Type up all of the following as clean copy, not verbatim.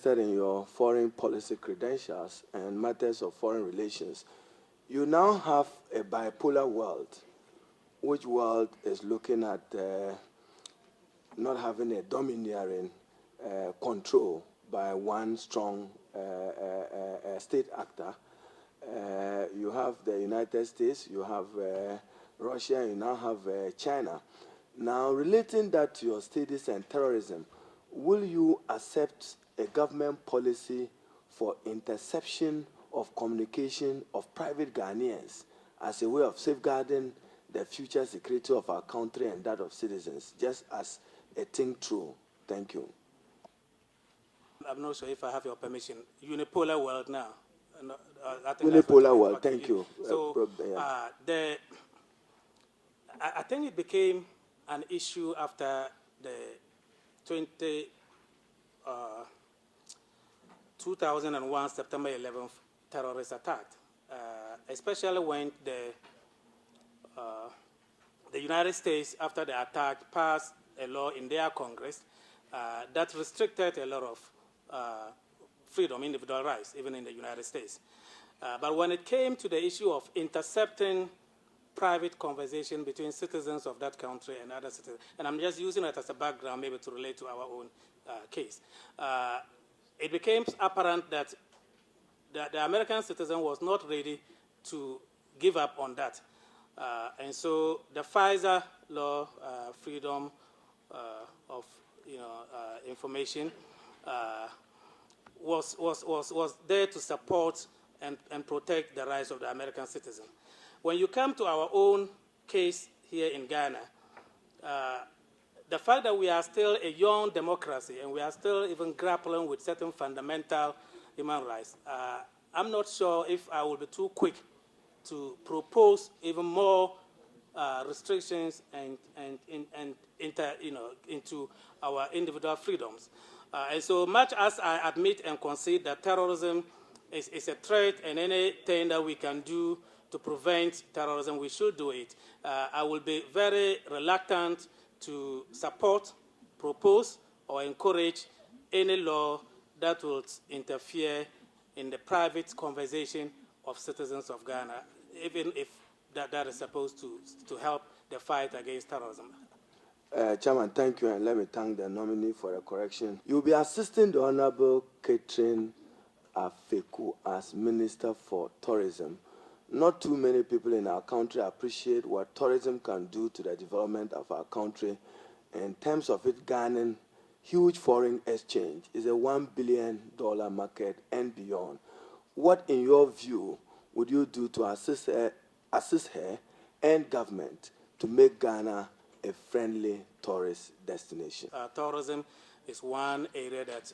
interested in your foreign policy credentials and matters of foreign relations, you now have a bipolar world, which world is looking at not having a domineering control by one strong state actor. You have the United States, you have Russia, you now have China. Now, relating that to your studies and terrorism, will you accept a government policy for interception of communication of private Ghanaians as a way of safeguarding the future security of our country and that of citizens, just as a thing true? Thank you. I'm not sure if I have your permission. Unipolar world now. I think unipolar world, thank you. So, I think it became an issue after the 2001 September 11th terrorist attack, especially when the United States, after the attack, passed a law in their Congress that restricted a lot of freedom, individual rights, even in the United States. But when it came to the issue of intercepting private conversation between citizens of that country and other citizens, and I'm just using it as a background maybe to relate to our own case, it became apparent that the American citizen was not ready to give up on that. And so the FISA law, freedom of information, was there to support and protect the rights of the American citizen. When you come to our own case here in Ghana, the fact that we are still a young democracy and we are still even grappling with certain fundamental human rights, I'm not sure if I will be too quick to propose even more restrictions into our individual freedoms. And so much as I admit and concede that terrorism is a threat, and anything that we can do to prevent terrorism, we should do it, I will be very reluctant to support, propose, or encourage any law that will interfere in the private conversation of citizens of Ghana, even if that is supposed to help the fight against terrorism. Chairman, thank you, and let me thank the nominee for the correction. You'll be assisting the Honorable Catherine Afeku as Minister for Tourism. Not too many people in our country appreciate what tourism can do to the development of our country in terms of it garnering huge foreign exchange. It's a $1 billion market and beyond. What, in your view, would you do to assist her and government to make Ghana a friendly tourist destination? Tourism is one area that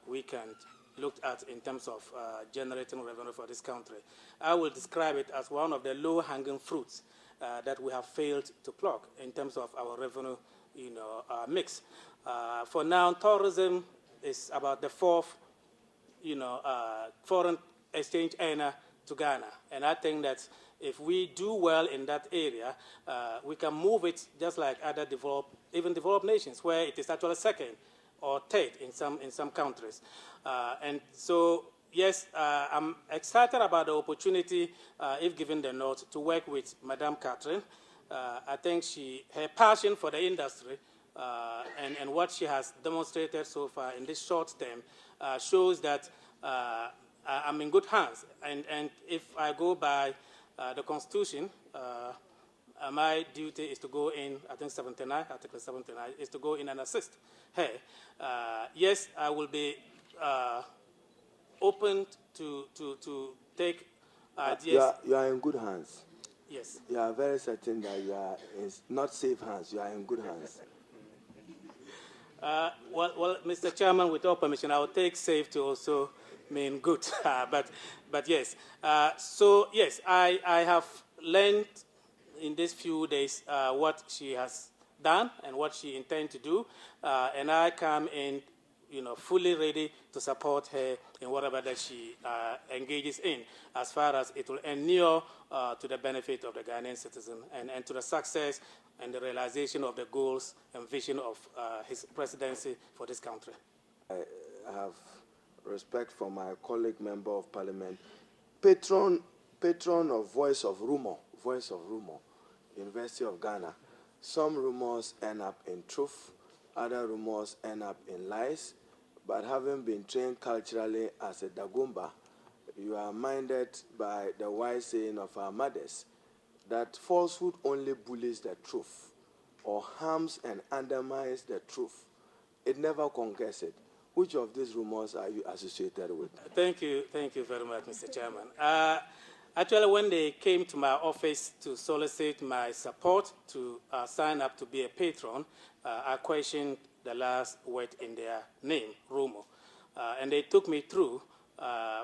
we can look at in terms of generating revenue for this country. I will describe it as one of the low-hanging fruits that we have failed to pluck in terms of our revenue mix. For now, tourism is about the fourth foreign exchange earner to Ghana. And I think that if we do well in that area, we can move it just like other developed nations, where it is actually second or third in some countries. And so, yes, I'm excited about the opportunity, if given the nod, to work with Madame Catherine. I think her passion for the industry and what she has demonstrated so far in this short term shows that I'm in good hands. And if I go by the Constitution, my duty is to go in, I think Article 79, is to go in and assist her. Yes, I will be open to take ideas. You are in good hands. Yes. You are very certain that you are in not safe hands. You are in good hands. Well, Mr. Chairman, with your permission, I will take safe to also mean good. but yes. So yes, I have learned in these few days what she has done and what she intends to do, and I come in, fully ready to support her in whatever that she engages in, as far as it will inure to the benefit of the Ghanaian citizen and to the success and the realization of the goals and vision of his presidency for this country. I have respect for my colleague member of parliament, patron of Voice of Rumor, University of Ghana. Some rumors end up in truth, other rumors end up in lies, but having been trained culturally as a Dagumba, you are minded by the wise saying of our mothers that falsehood only bullies the truth or harms and undermines the truth. It never conquers it. Which of these rumors are you associated with? Thank you very much, Mr. Chairman. Actually, when they came to my office to solicit my support to sign up to be a patron, I questioned the last word in their name, rumor. And they took me through.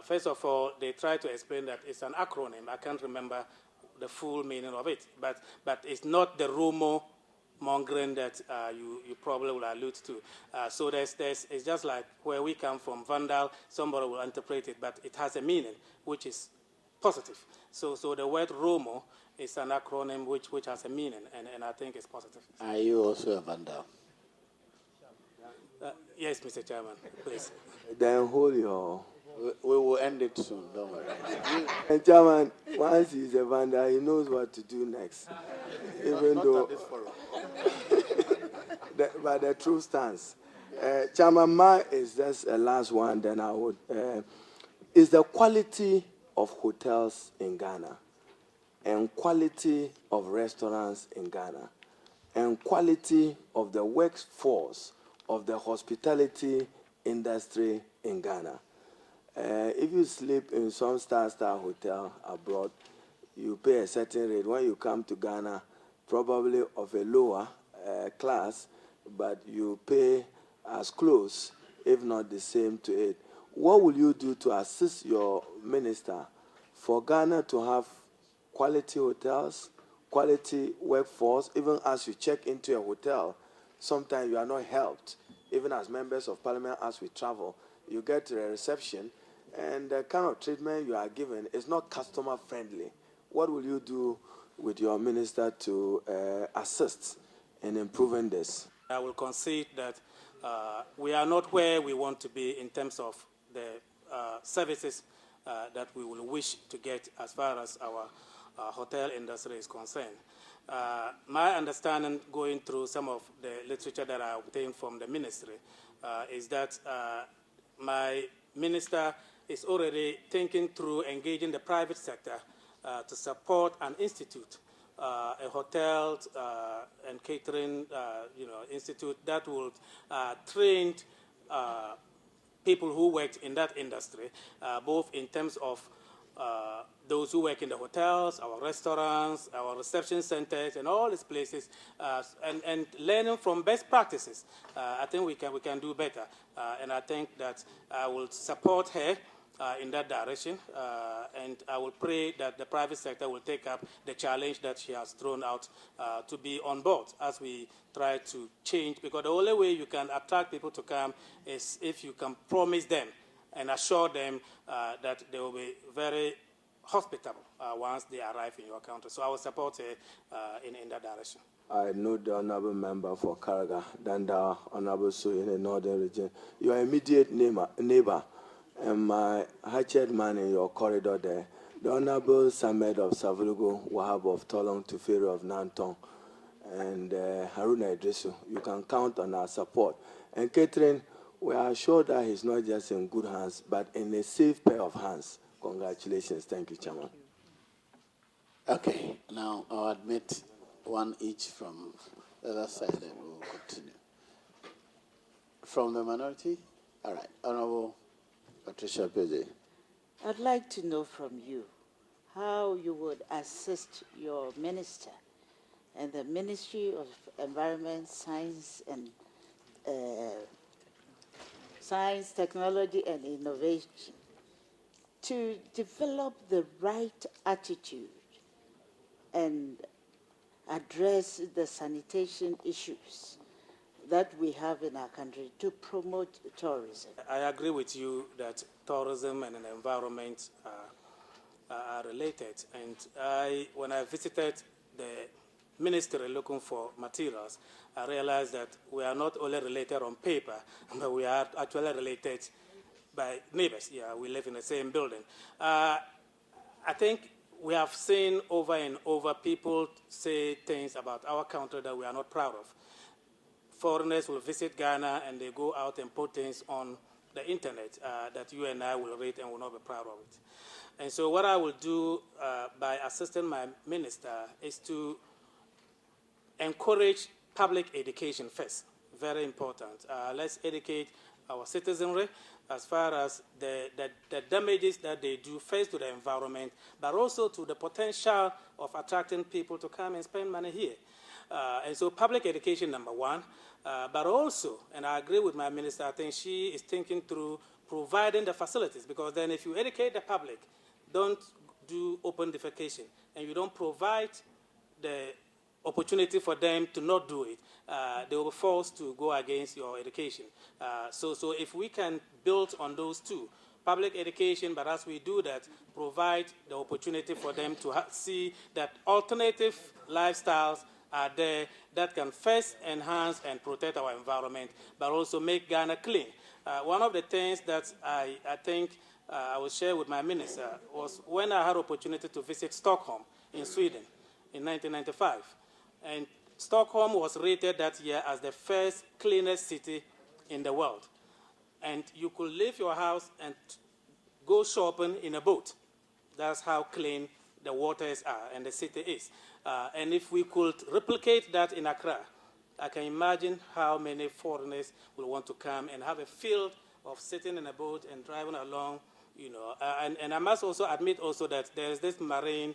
First of all, they tried to explain that it's an acronym. I can't remember the full meaning of it, but it's not the rumor mongering that you probably will allude to. So it's just like where we come from, vandal, somebody will interpret it, but it has a meaning, which is positive. So the word rumor is an acronym which has a meaning, and I think it's positive. Are you also a vandal? Yes, Mr. Chairman, please. Then hold your... We will end it soon, don't worry. And Chairman, once he's a vandal, he knows what to do next. Even Not though... at this forum. But the truth stands. Chairman, Ma is just a last one, then I would... is the quality of hotels in Ghana and quality of restaurants in Ghana and quality of the workforce of the hospitality industry in Ghana. If you sleep in some star hotel abroad, you pay a certain rate. When you come to Ghana, probably of a lower class, but you pay as close, if not the same to it. What will you do to assist your minister for Ghana to have quality hotels, quality workforce? Even as you check into a hotel, sometimes you are not helped. Even as members of parliament, as we travel, you get to a reception, and the kind of treatment you are given is not customer friendly. What will you do with your minister to assist in improving this? I will concede that we are not where we want to be in terms of the services that we will wish to get as far as our hotel industry is concerned. My understanding, going through some of the literature that I obtained from the ministry, is that my minister is already thinking through engaging the private sector to support an institute, a hotel and catering institute that will train people who work in that industry, both in terms of those who work in the hotels, our restaurants, our reception centers, and all these places, and learning from best practices. I think we can do better, and I think that I will support her in that direction, and I will pray that the private sector will take up the challenge that she has thrown out to be on board as we try to change, because the only way you can attract people to come is if you can promise them and assure them that they will be very hospitable once they arrive in your country. So I will support her in that direction. I know the honorable member for Karaga, than the honorable Sue in the northern region. Your immediate neighbor and my hatchet man in your corridor there, the honorable Samed of Savulugo, Wahab of Tolong, Tuferi of Nantong, and Haruna Idrisu. You can count on our support. And Catherine, we are sure that he's not just in good hands, but in a safe pair of hands. Congratulations. Thank you, Chairman. Okay, now I'll admit one each from the other side, and we'll continue. From the minority? All right, Honorable Patricia Pede. I'd like to know from you how you would assist your minister and the Ministry of Environment, Science, Technology and Innovation to develop the right attitude and address the sanitation issues that we have in our country to promote tourism. I agree with you that tourism and the environment are related. And when I visited the ministry looking for materials, I realized that we are not only related on paper, but we are actually related by neighbors. Yeah, we live in the same building. I think we have seen over and over people say things about our country that we are not proud of. Foreigners will visit Ghana and they go out and put things on the internet that you and I will read and will not be proud of it. And so what I will do by assisting my minister is to encourage public education first. Very important. Let's educate our citizenry as far as the damages that they do first to the environment, but also to the potential of attracting people to come and spend money here. And so public education, number one, but also, and I agree with my minister, I think she is thinking through providing the facilities, because then if you educate the public, don't do open defecation, and you don't provide the opportunity for them to not do it, they will be forced to go against your education. So if we can build on those two, public education, but as we do that, provide the opportunity for them to see that alternative lifestyles are there that can first enhance and protect our environment, but also make Ghana clean. One of the things that I think I will share with my minister was when I had opportunity to visit Stockholm in Sweden in 1995. And Stockholm was rated that year as the first cleanest city in the world. And you could leave your house and go shopping in a boat. That's how clean the waters are and the city is. And if we could replicate that in Accra, I can imagine how many foreigners will want to come and have a field of sitting in a boat and driving along, you know. And I must also admit also that there is this marine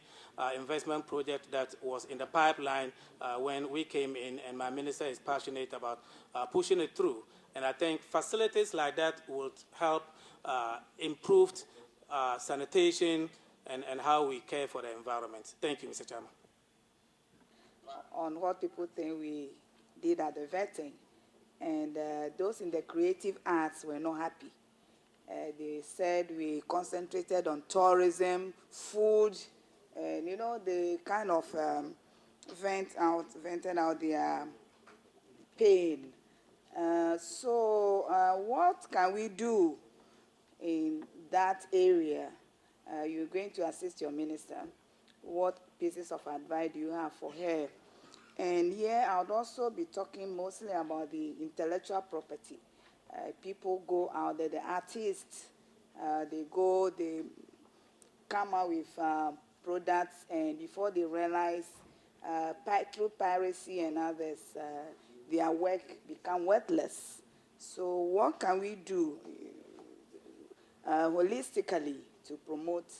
investment project that was in the pipeline when we came in, and my minister is passionate about pushing it through. And I think facilities like that would help improve sanitation and how we care for the environment. Thank you, Mr. Chairman. On what people think we did at the vetting, and those in the creative arts were not happy. They said we concentrated on tourism, food, and you know, they kind of vented out their pain. So what can we do in that area? You're going to assist your minister. What pieces of advice do you have for her? And here I would also be talking mostly about the intellectual property. People go out there, the artists, they come out with products, and before they realize, through piracy and others, their work become worthless. So what can we do holistically to promote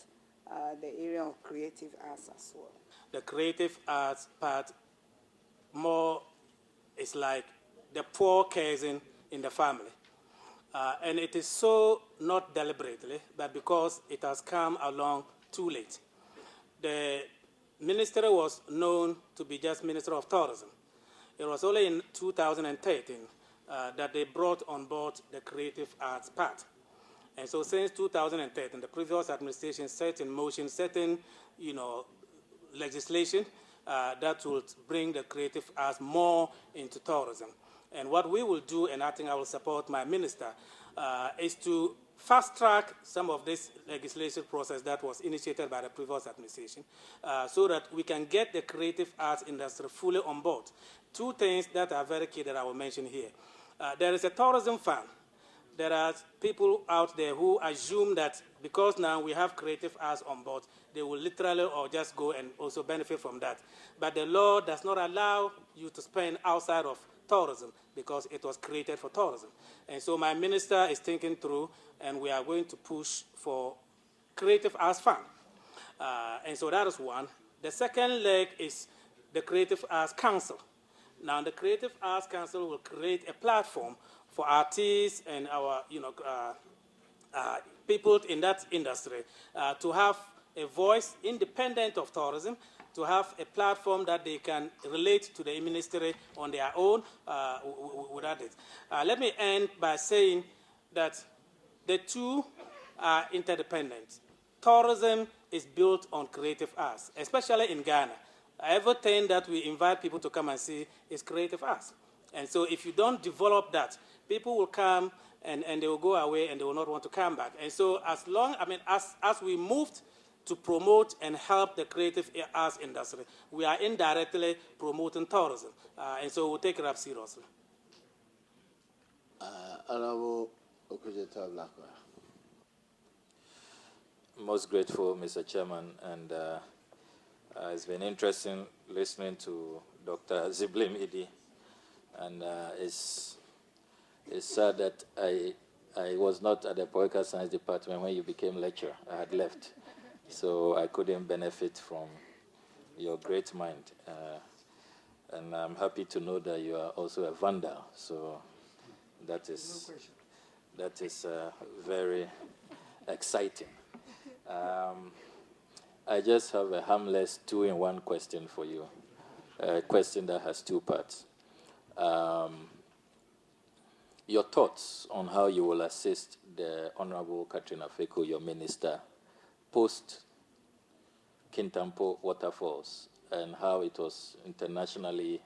the area of creative arts as well? The creative arts part more is like the poor cousin in the family. And it is so not deliberately, but because it has come along too late. The ministry was known to be just Minister of Tourism. It was only in 2013 that they brought on board the creative arts part. And so since 2013, the previous administration set in motion certain, legislation that would bring the creative arts more into tourism. And what we will do, and I think I will support my minister, is to fast-track some of this legislation process that was initiated by the previous administration so that we can get the creative arts industry fully on board. Two things that are very key that I will mention here. There is a tourism fund. There are people out there who assume that because now we have creative arts on board, they will literally or just go and also benefit from that. But the law does not allow you to spend outside of tourism because it was created for tourism. And so my minister is thinking through, and we are going to push for Creative Arts Fund. And so that is one. The second leg is the Creative Arts Council. Now, the Creative Arts Council will create a platform for artists and our, people in that industry to have a voice independent of tourism, to have a platform that they can relate to the ministry on their own without it. Let me end by saying that the two are interdependent. Tourism is built on creative arts, especially in Ghana. Everything that we invite people to come and see is creative arts. And so if you don't develop that, people will come and they will go away and they will not want to come back. And so as long, as we moved to promote and help the creative arts industry, we are indirectly promoting tourism. And so we'll take it up seriously. Honorable Okudzeto Blackwell. Most grateful, Mr. Chairman, and it's been interesting listening to Dr. Ziblim Iddi, and it's sad that I was not at the political science department when you became lecturer. I had left, so I couldn't benefit from your great mind, and I'm happy to know that you are also a vandal, so that is very exciting. I just have a harmless two-in-one question for you, a question that has two parts. Your thoughts on how you will assist the Honorable Katrina Feku, your minister, post-Kintampo waterfalls, and how it was internationally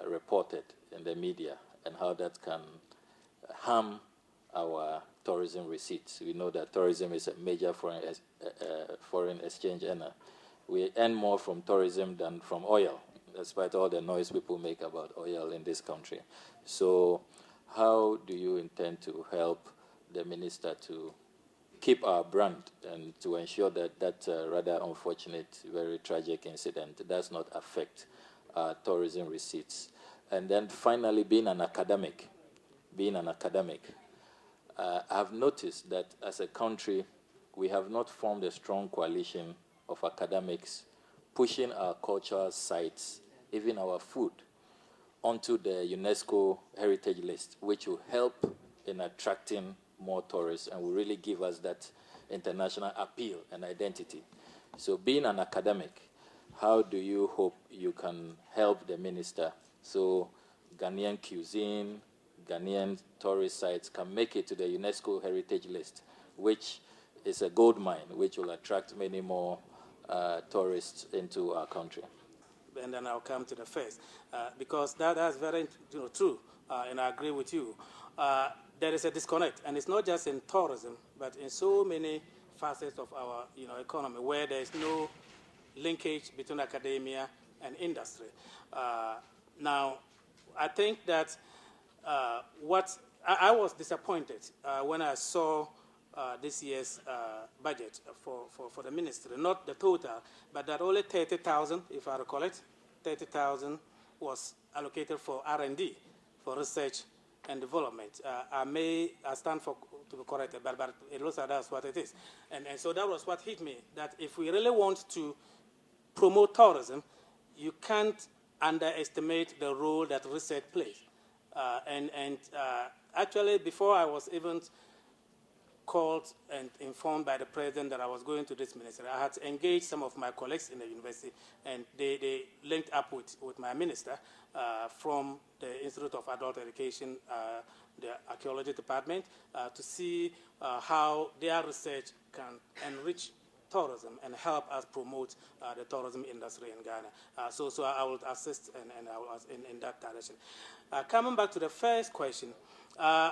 reported in the media, and how that can harm our tourism receipts. We know that tourism is a major foreign exchange earner. We earn more from tourism than from oil, despite all the noise people make about oil in this country. So how do you intend to help the minister to keep our brand and to ensure that that rather unfortunate, very tragic incident does not affect our tourism receipts? And then finally, being an academic, I've noticed that as a country, we have not formed a strong coalition of academics pushing our cultural sites, even our food, onto the UNESCO heritage list, which will help in attracting more tourists and will really give us that international appeal and identity. So being an academic, how do you hope you can help the minister so Ghanaian cuisine, Ghanaian tourist sites can make it to the UNESCO heritage list, which is a gold mine, which will attract many more tourists into our country? And then I'll come to the first, because that's very true, and I agree with you. There is a disconnect, and it's not just in tourism, but in so many facets of our economy where there is no linkage between academia and industry. Now, I think that I was disappointed when I saw this year's budget for the ministry, not the total, but that only 30,000, if I recall it, 30,000 was allocated for R&D, for research and development. I stand to be corrected, but it looks like that's what it is. And so that was what hit me, that if we really want to promote tourism, you can't underestimate the role that research plays. Actually, before I was even called and informed by the president that I was going to this ministry, I had engaged some of my colleagues in the university, and they linked up with my minister from the Institute of Adult Education, the archaeology department, to see how their research can enrich tourism and help us promote the tourism industry in Ghana. So I will assist and I will in that direction. Coming back to the first question,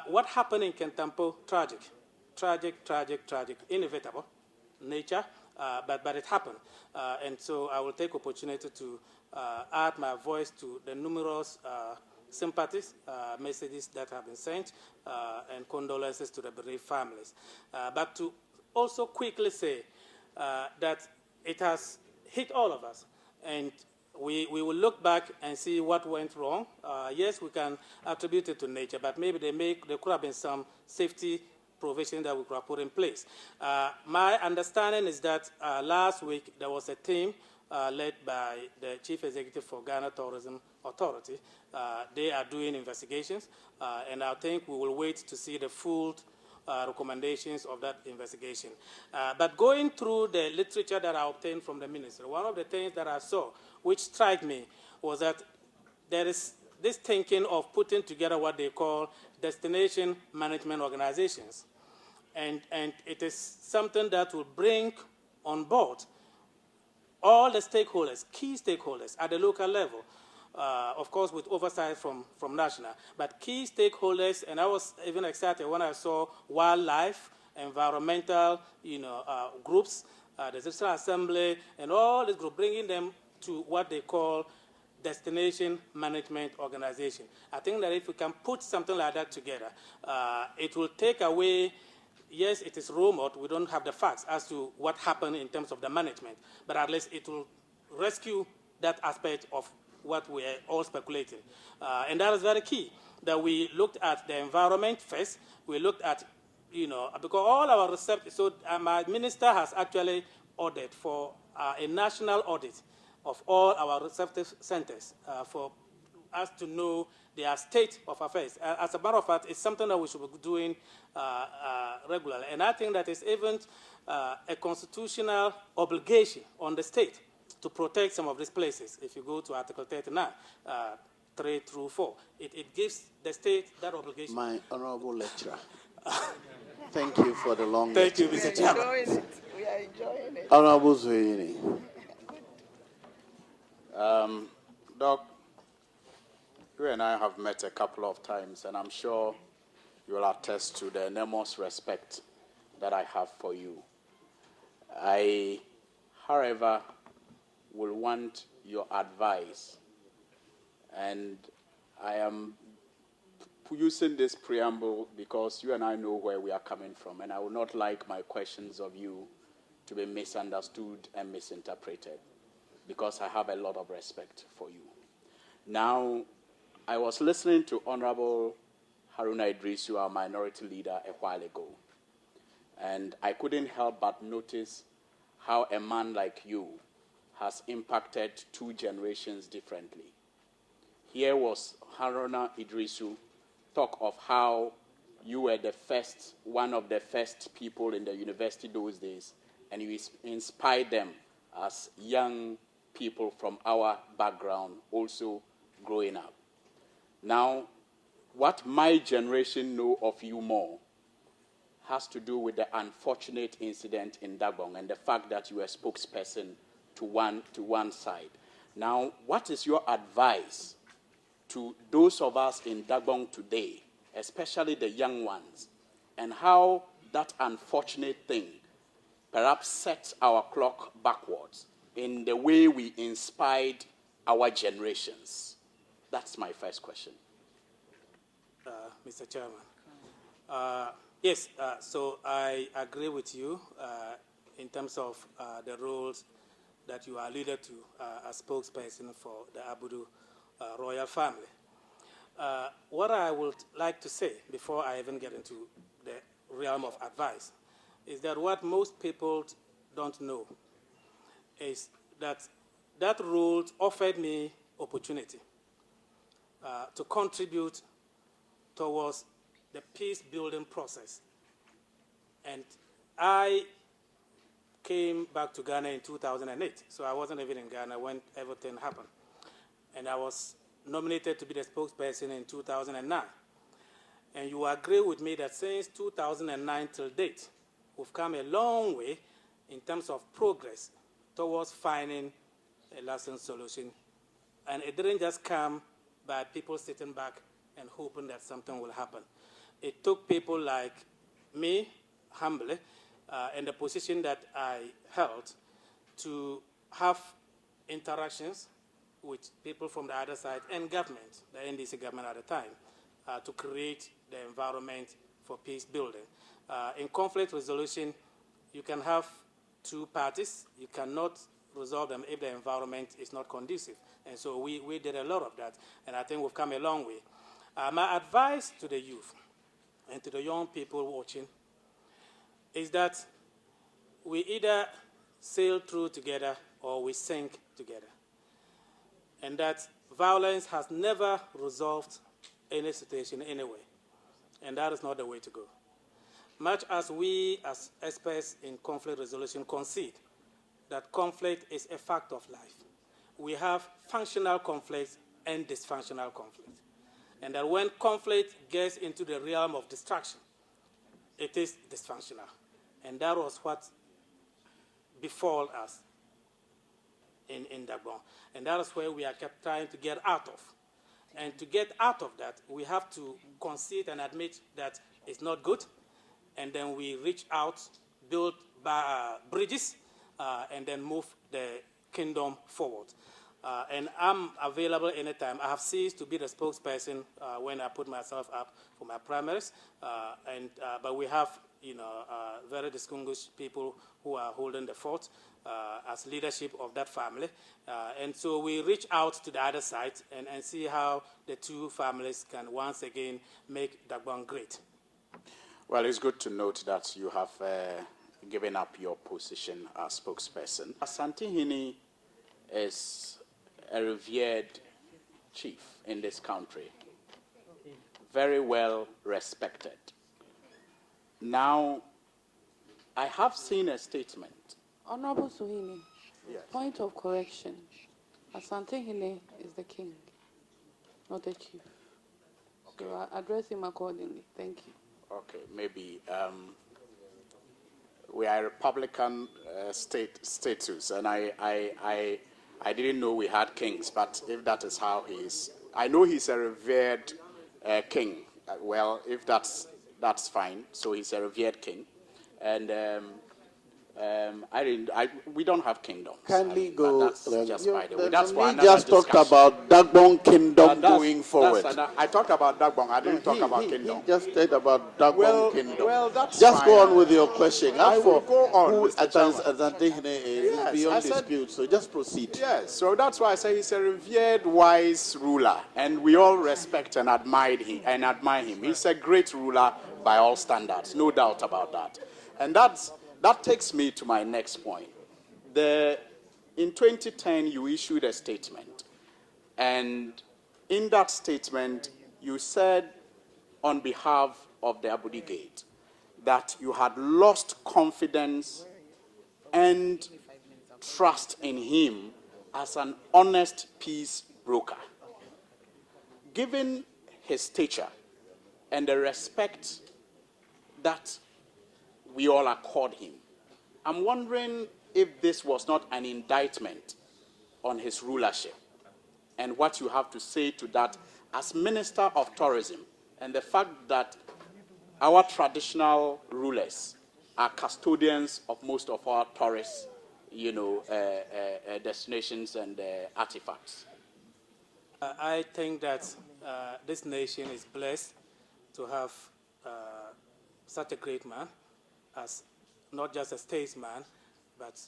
what happened in Kintampo? Tragic, inevitable, nature, but it happened. And so I will take opportunity to add my voice to the numerous sympathies, messages that have been sent, and condolences to the bereaved families. But to also quickly say that it has hit all of us, and we will look back and see what went wrong. Yes, we can attribute it to nature, but maybe there could have been some safety provision that we could have put in place. My understanding is that last week there was a team led by the Chief Executive for Ghana Tourism Authority. They are doing investigations, and I think we will wait to see the full recommendations of that investigation. But going through the literature that I obtained from the ministry, one of the things that I saw, which struck me, was that there is this thinking of putting together what they call destination management organizations. And it is something that will bring on board all the stakeholders, key stakeholders at the local level, of course with oversight from national, but key stakeholders, and I was even excited when I saw wildlife, environmental, groups, the Citizen Assembly, and all this group, bringing them to what they call destination management organization. I think that if we can put something like that together, it will take away, yes, it is rumored, we don't have the facts as to what happened in terms of the management, but at least it will rescue that aspect of what we are all speculating. And that is very key, that we looked at the environment first, we looked at, because all our research, so my minister has actually ordered for a national audit of all our receptive centers for us to know their state of affairs. As a matter of fact, it's something that we should be doing regularly. And I think that it's even a constitutional obligation on the state to protect some of these places. If you go to Article 39, 3 through 4, it gives the state that obligation. My honorable lecturer, thank you for the long Thank you, lecture. Mr. Chairman. We are enjoying it. Honorable Zuini. Doc, you and I have met a couple of times, and I'm sure you will attest to the enormous respect that I have for you. I, however, will want your advice, and I am using this preamble because you and I know where we are coming from, and I would not like my questions of you to be misunderstood and misinterpreted, because I have a lot of respect for you. Now, I was listening to Honorable Haruna Idrisu, our minority leader, a while ago, and I couldn't help but notice how a man like you has impacted two generations differently. Here was Haruna Idrisu talk of how you were one of the first people in the university those days, and you inspired them as young people from our background also growing up. Now, what my generation know of you more has to do with the unfortunate incident in Dagbon and the fact that you were a spokesperson to one side. Now, what is your advice to those of us in Dagbon today, especially the young ones, and how that unfortunate thing perhaps sets our clock backwards in the way we inspired our generations? That's my first question. Mr. Chairman. Yes, so I agree with you in terms of the roles that you alluded to as spokesperson for the Abudu royal family. What I would like to say before I even get into the realm of advice is that what most people don't know is that that role offered me opportunity to contribute towards the peace-building process. And I came back to Ghana in 2008, so I wasn't even in Ghana when everything happened. And I was nominated to be the spokesperson in 2009. And you agree with me that since 2009 till date, we've come a long way in terms of progress towards finding a lasting solution. And it didn't just come by people sitting back and hoping that something will happen. It took people like me, humbly, in the position that I held, to have interactions with people from the other side and government, the NDC government at the time, to create the environment for peace building. In conflict resolution, you can have two parties. You cannot resolve them if the environment is not conducive. And so we did a lot of that, and I think we've come a long way. My advice to the youth and to the young people watching is that we either sail through together or we sink together. And that violence has never resolved any situation anyway. And that is not the way to go. Much as we, as experts in conflict resolution, concede that conflict is a fact of life, we have functional conflict and dysfunctional conflict. And that when conflict gets into the realm of destruction, it is dysfunctional. And that was what befall us in Dagbon. And that is where we are kept trying to get out of. And to get out of that, we have to concede and admit that it's not good. And then we reach out, build bridges, and then move the kingdom forward. And I'm available anytime. I have ceased to be the spokesperson when I put myself up for my primaries. But we have, very distinguished people who are holding the fort as leadership of that family. And so we reach out to the other side and see how the two families can once again make Dagbon great. Well, it's good to note that you have given up your position as spokesperson. Asante Hini is a revered chief in this country, very well respected. Now, I have seen a statement. Honorable Suhini, Yes. point of correction. Asante Hine is the king, not the chief. Okay. So I address him accordingly. Thank you. Okay, maybe we are a Republican status, and I didn't know we had kings, but if that is how he is, I know he's a revered king. Well, if that's fine. So he's a revered king, and we don't have kingdoms. Kindly but go. That's just by the way. That's We why another just talked discussion. about Dagbon Kingdom going forward. I talked about Dagbon. I didn't talk about kingdom. He just said about Dagbon Kingdom. Well, that's just fine. go on with your question. As I will for go on, who Mr. Chairman. Asante Hine is Yes, beyond I said- dispute. So just proceed. Yes, so that's why I say he's a revered, wise ruler, and we all respect and admire him. He's a great ruler by all standards, no doubt about that. And that takes me to my next point. In 2010, you issued a statement, and in that statement, you said on behalf of the Abudi Gate that you had lost confidence and trust in him as an honest peace broker. Given his stature and the respect that we all accord him, I'm wondering if this was not an indictment on his rulership, and what you have to say to that as Minister of Tourism, and the fact that our traditional rulers are custodians of most of our tourist, destinations and artifacts. I think that this nation is blessed to have such a great man as not just a statesman, but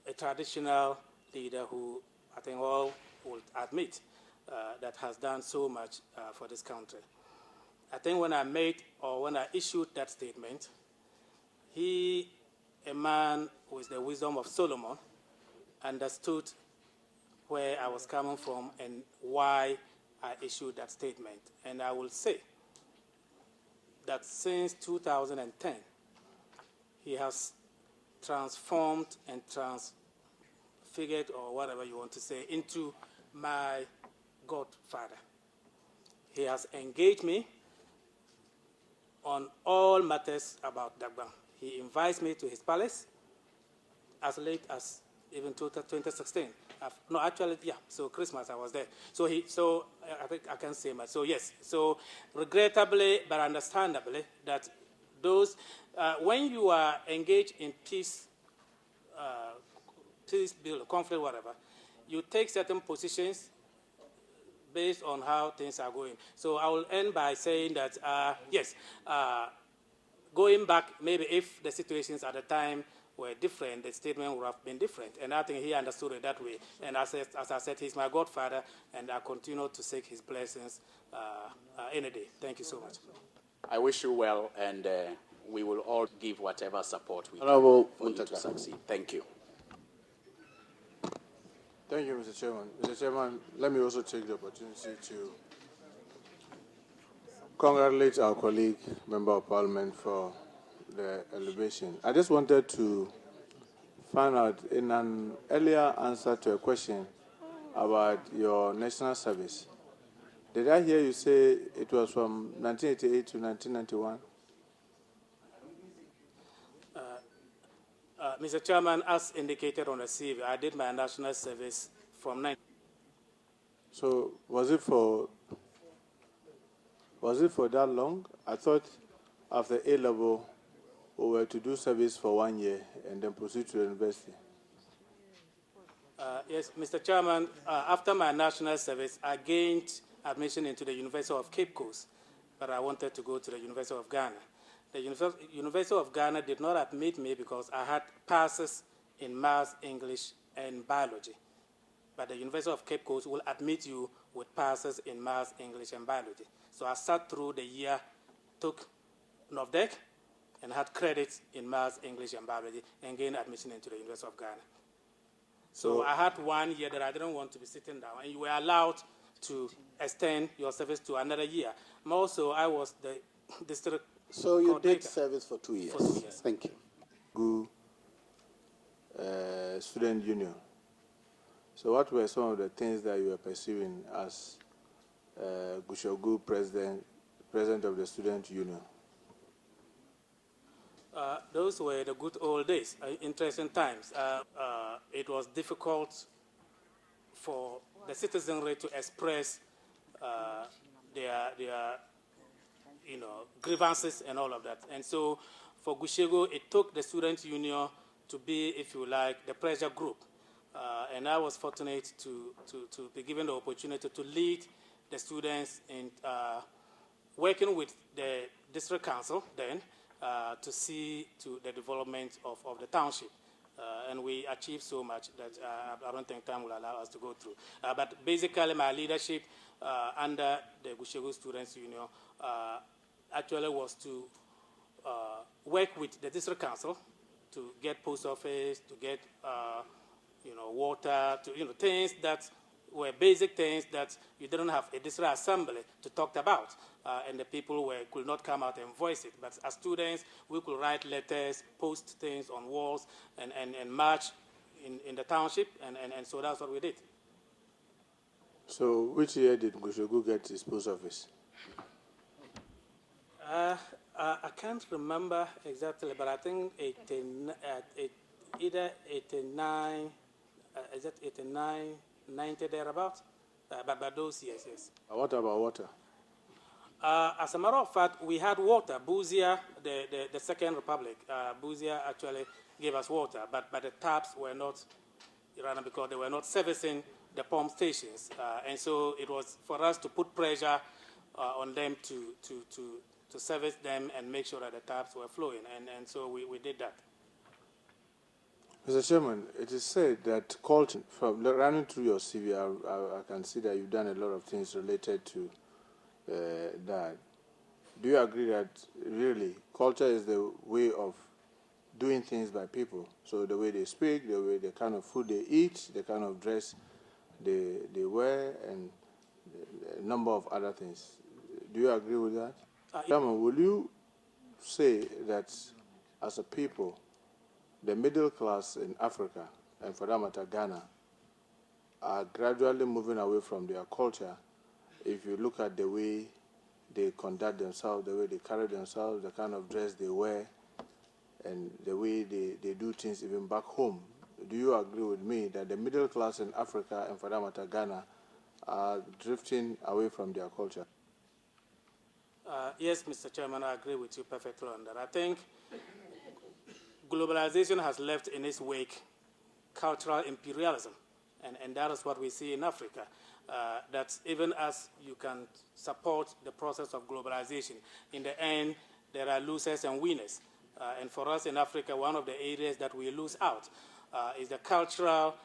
a traditional leader who I think all would admit that has done so much for this country. I think when I issued that statement, he, a man with the wisdom of Solomon, understood where I was coming from and why I issued that statement. And I will say that since 2010, he has transformed and transfigured, or whatever you want to say, into my godfather. He has engaged me on all matters about Dagbon. He invites me to his palace as late as even 2016. So Christmas I was there. So I think I can say much. So yes, so regrettably but understandably that those, when you are engaged in peace build, conflict, whatever, you take certain positions based on how things are going. So I will end by saying that, yes, going back, maybe if the situations at the time were different, the statement would have been different. And I think he understood it that way. And as I said, he's my godfather, and I continue to seek his blessings any day. Thank you so much. I wish you well, and we will all give whatever support we can Honorable for you to Muntaka. succeed. Thank you. Thank you, Mr. Chairman. Mr. Chairman, let me also take the opportunity to congratulate our colleague, Member of Parliament, for the elevation. I just wanted to find out, in an earlier answer to a question about your national service, did I hear you say it was from 1988 to 1991? Mr. Chairman, as indicated on the CV, I did my national service from 19. So was it for that long? I thought after A level we were to do service for 1 year and then proceed to the university. Yes, Mr. Chairman, after my national service, I gained admission into the University of Cape Coast, but I wanted to go to the University of Ghana. The University of Ghana did not admit me because I had passes in maths, English, and biology. But the University of Cape Coast will admit you with passes in maths, English, and biology. So I sat through the year, took NOVDEC, and had credits in maths, English, and biology, and gained admission into the University of Ghana. So I had 1 year that I didn't want to be sitting down, and you were allowed to extend your service to another year. And also, I was the district So you coordinator did service for 2 years. for 2 years. Thank you. Student union. So what were some of the things that you were pursuing as Gushogu president of the student union? Those were the good old days, interesting times. It was difficult for the citizenry to express their grievances and all of that. And so for Gushogu, it took the student union to be, if you like, the pressure group. And I was fortunate to be given the opportunity to lead the students in working with the district council then to see to the development of the township. And we achieved so much that I don't think time will allow us to go through. But basically, my leadership under the Gushogu Students Union actually was to work with the district council to get post office, to get water, to things that were basic things that you didn't have a district assembly to talk about, and the people could not come out and voice it. But as students, we could write letters, post things on walls, and march in the township, and so that's what we did. So which year did Gushogu get his post office? I can't remember exactly, but I think either 89, is it 89, 90 thereabouts? But those years, yes. What about water? As a matter of fact, we had water. Buzia, the Second Republic, Buzia actually gave us water, but the taps were not running because they were not servicing the pump stations. And so it was for us to put pressure on them to service them and make sure that the taps were flowing. And so we did that. Mr. Chairman, it is said that culture, from running through your CV, I can see that you've done a lot of things related to that. Do you agree that really culture is the way of doing things by people? So the way they speak, the kind of food they eat, the kind of dress they wear, and a number of other things. Do you agree with that? Chairman, will you say that as a people, the middle class in Africa, and for that matter Ghana, are gradually moving away from their culture if you look at the way they conduct themselves, the way they carry themselves, the kind of dress they wear, and the way they do things even back home? Do you agree with me that the middle class in Africa, and for that matter Ghana, are drifting away from their culture? Yes, Mr. Chairman, I agree with you perfectly on that. I think globalization has left in its wake cultural imperialism, and that is what we see in Africa. That even as you can support the process of globalization, in the end, there are losers and winners. And for us in Africa, one of the areas that we lose out is the cultural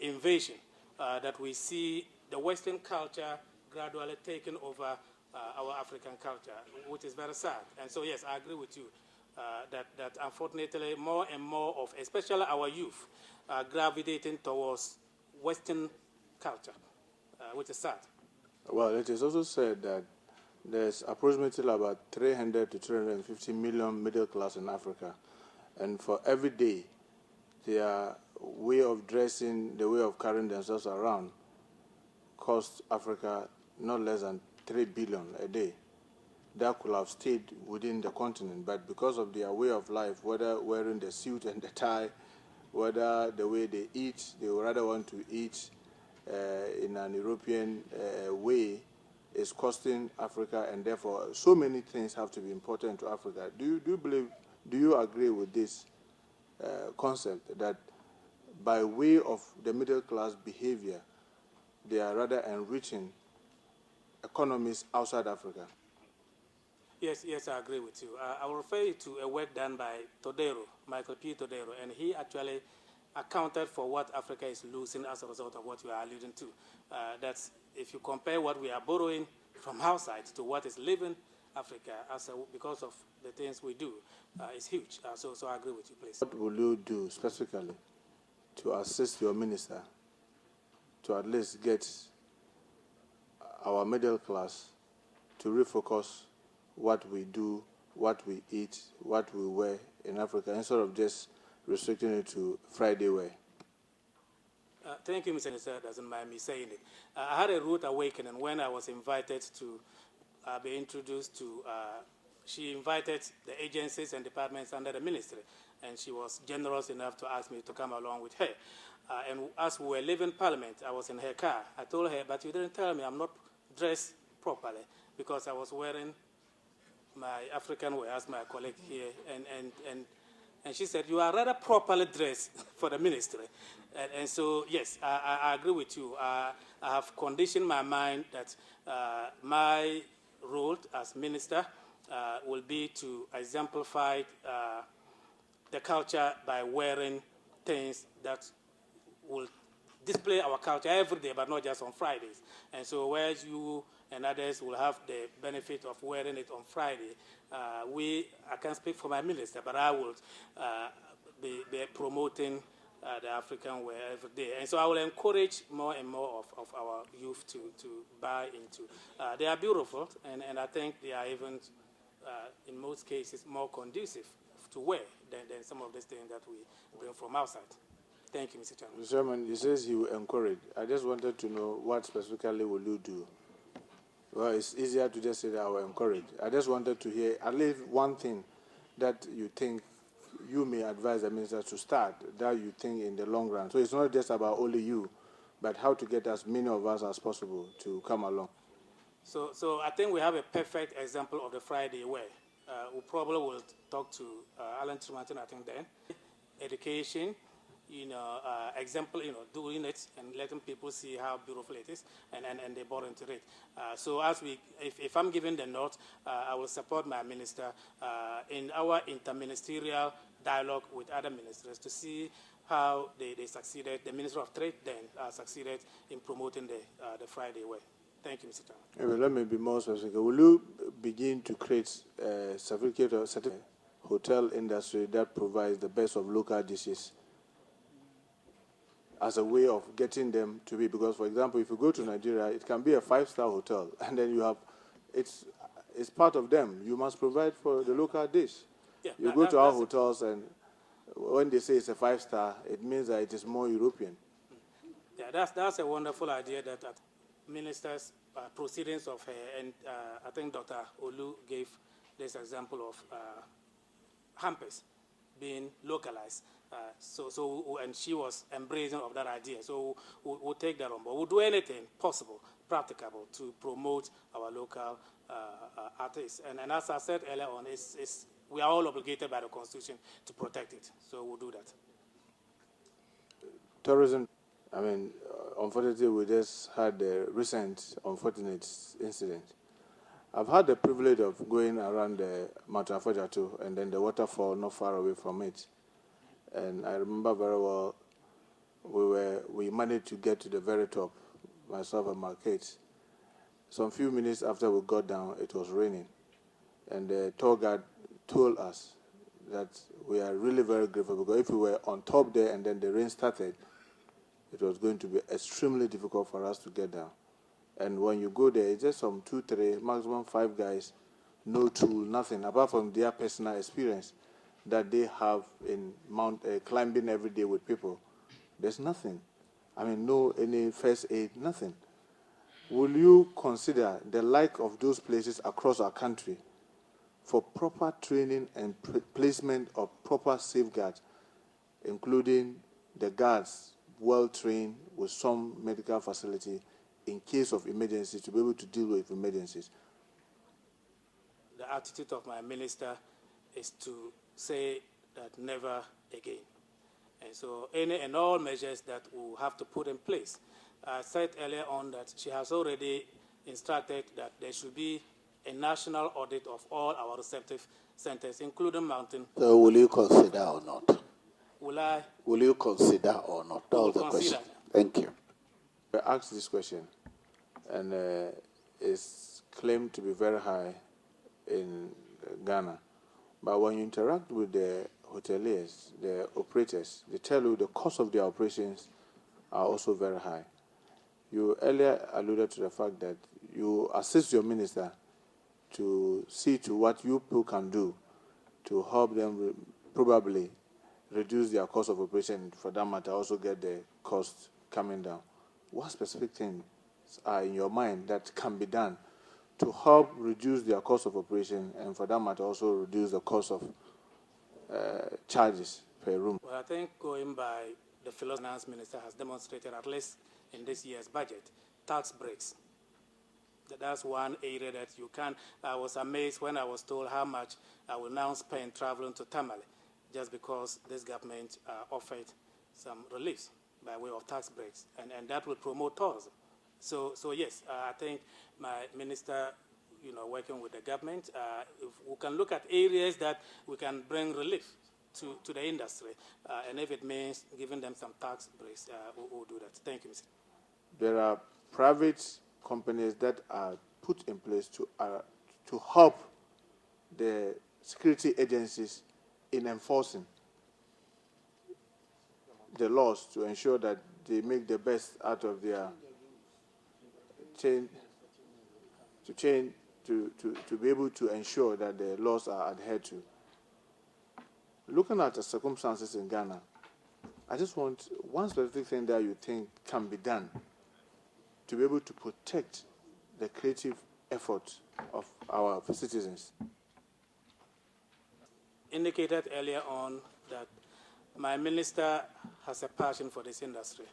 invasion, that we see the Western culture gradually taking over our African culture, which is very sad. And so, yes, I agree with you that unfortunately more and more of, especially our youth, are gravitating towards Western culture, which is sad. Well, it is also said that there's approximately about 300 to 350 million middle class in Africa. And for every day, their way of dressing, the way of carrying themselves around, costs Africa not less than 3 billion a day. that could have stayed within the continent, but because of their way of life, whether wearing the suit and the tie, whether the way they eat, they would rather want to eat in an European way, is costing Africa, and therefore so many things have to be important to Africa. Do you agree with this concept that by way of the middle class behavior, they are rather enriching economies outside Africa? Yes, I agree with you. I will refer you to a work done by Todero, Michael P. Todero, and he actually accounted for what Africa is losing as a result of what you are alluding to. That's if you compare what we are borrowing from outside to what is leaving Africa because of the things we do, it's huge. So I agree with you, please. What will you do specifically to assist your minister to at least get our middle class to refocus what we do, what we eat, what we wear in Africa, instead of just restricting it to Friday wear? Thank you, Mr. Minister. Doesn't mind me saying it. I had a rude awakening when I was invited to be introduced to. She invited the agencies and departments under the ministry, and she was generous enough to ask me to come along with her. And as we were leaving Parliament, I was in her car. I told her, but you didn't tell me I'm not dressed properly, because I was wearing my African wear, as my colleague here, and she said, you are rather properly dressed for the ministry. And so, yes, I agree with you. I have conditioned my mind that my role as minister will be to exemplify the culture by wearing things that will display our culture every day, but not just on Fridays. And so whereas you and others will have the benefit of wearing it on Friday, I can't speak for my minister, but I will be promoting the African wear every day. And so I will encourage more and more of our youth to buy into. They are beautiful, and I think they are even, in most cases, more conducive to wear than some of these things that we bring from outside. Thank you, Mr. Chairman. Mr. Chairman, he says he will encourage. I just wanted to know what specifically will you do? Well, it's easier to just say that I will encourage. I just wanted to hear at least one thing that you think you may advise the minister to start, that you think in the long run. So it's not just about only you, but how to get as many of us as possible to come along. So I think we have a perfect example of the Friday wear. We probably will talk to Alan Trimanton, I think, then. Education, example, doing it and letting people see how beautiful it is, and they bought into it. So if I'm given the nod, I will support my minister in our interministerial dialogue with other ministers to see how they succeeded. The Minister of Trade then succeeded in promoting the Friday way. Thank you, Mr. Chairman. Let me be more specific. Will you begin to create a certificate or hotel industry that provides the best of local dishes as a way of getting them to be? Because, for example, if you go to Nigeria, it can be a 5-star hotel, and then you have, it's part of them. You must provide for the local dish. Yeah, you go to our hotels, and when they say it's a 5-star, it means that it is more European. Yeah, that's a wonderful idea that ministers' proceedings of her, and I think Dr. Olu gave this example of hampers being localized. And she was embracing of that idea. So we'll take that on board. We'll do anything possible, practicable, to promote our local artists. And as I said earlier on, we are all obligated by the Constitution to protect it. So we'll do that. Tourism, unfortunately, we just had a recent unfortunate incident. I've had the privilege of going around the Mount Afojatu and then the waterfall not far away from it. And I remember very well, we managed to get to the very top, myself and my kids. Some few minutes after we got down, it was raining. And the tour guide told us that we are really very grateful, because if we were on top there and then the rain started, it was going to be extremely difficult for us to get down. And when you go there, it's just some 2, 3, maximum 5 guys, no tool, nothing, apart from their personal experience that they have in climbing every day with people. There's nothing. No any first aid, nothing. will you consider the like of those places across our country for proper training and placement of proper safeguards, including the guards well-trained with some medical facility in case of emergencies to be able to deal with emergencies? The attitude of my minister is to say that never again. And so any and all measures that we have to put in place. I said earlier on that she has already instructed that there should be a national audit of all our receptive centers, including mountain. So will you consider or not? Will I? Will you consider or not? That was the question. Thank you. I asked this question, and it's claimed to be very high in Ghana. But when you interact with the hoteliers, the operators, they tell you the cost of their operations are also very high. You earlier alluded to the fact that you assist your minister to see to what you people can do to help them probably reduce their cost of operation, for that matter, also get the cost coming down. What specific things are in your mind that can be done to help reduce their cost of operation and, for that matter, also reduce the cost of charges per room? Well, I think going by the finance minister has demonstrated, at least in this year's budget, tax breaks. That's one area that you can. I was amazed when I was told how much I will now spend traveling to Tamale, just because this government offered some reliefs by way of tax breaks, and that will promote tourism. So yes, I think my minister, working with the government, if we can look at areas that we can bring relief to the industry, and if it means giving them some tax breaks, we'll do that. Thank you, Mr. There are private companies that are put in place to help the security agencies in enforcing the laws to ensure that they make the best out of their chain, to be able to ensure that the laws are adhered to. Looking at the circumstances in Ghana, I just want one specific thing that you think can be done to be able to protect the creative effort of our citizens. Indicated earlier on that my minister has a passion for this industry.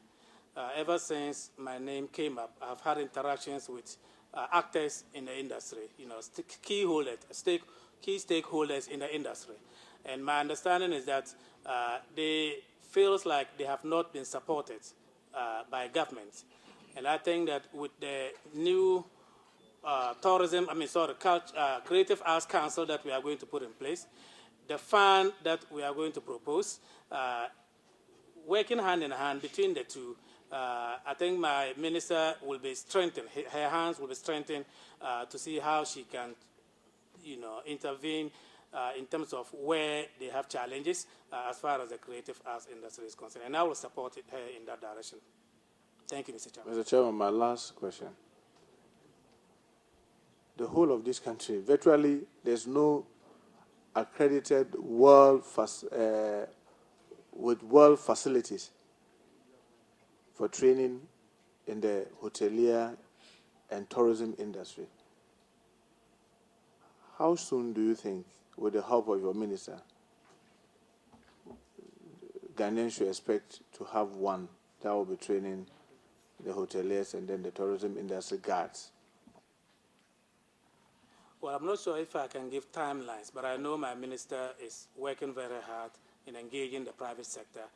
Ever since my name came up, I've had interactions with actors in the industry, key stakeholders in the industry. And my understanding is that they feels like they have not been supported by government. And I think that with the new Creative Arts Council that we are going to put in place, the fund that we are going to propose, working hand in hand between the two, I think my minister will be strengthened, her hands will be strengthened to see how she can, intervene in terms of where they have challenges as far as the creative arts industry is concerned. And I will support her in that direction. Thank you, Mr. Chairman. Mr. Chairman, my last question. The whole of this country, virtually, there's no accredited with world facilities for training in the hotelier and tourism industry. How soon do you think, with the help of your minister, Ghanaians should expect to have one that will be training the hoteliers and then the tourism industry guards? Well, I'm not sure if I can give timelines, but I know my minister is working very hard in engaging the private sector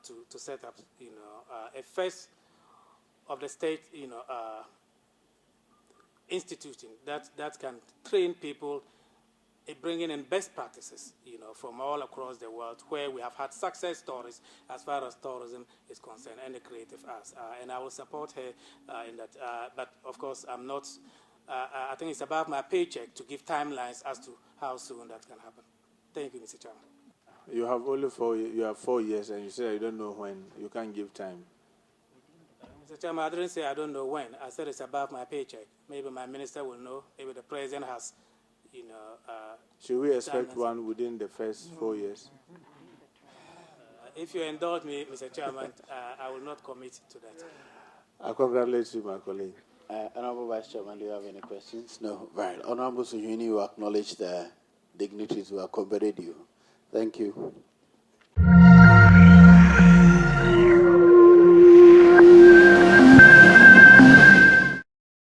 to set up, a first of the state, instituting that can train people, bringing in best practices, from all across the world, where we have had success stories as far as tourism is concerned and the creative arts. And I will support her in that. But of course, I'm not. I think it's about my paycheck to give timelines as to how soon that can happen. Thank you, Mr. Chairman. You have only 4 years. You have 4 years, and you say you don't know when. You can't give time. Mr. Chairman, I didn't say I don't know when. I said it's about my paycheck. Maybe my minister will know. Maybe the president has, Should we expect one within the first 4 years? If you indulge me, Mr. Chairman, I will not commit to that. I congratulate you, my colleague. Honorable Vice Chairman, do you have any questions? No. Right. Honorable Suhini, you acknowledge the dignitaries who accompanied you. Thank you.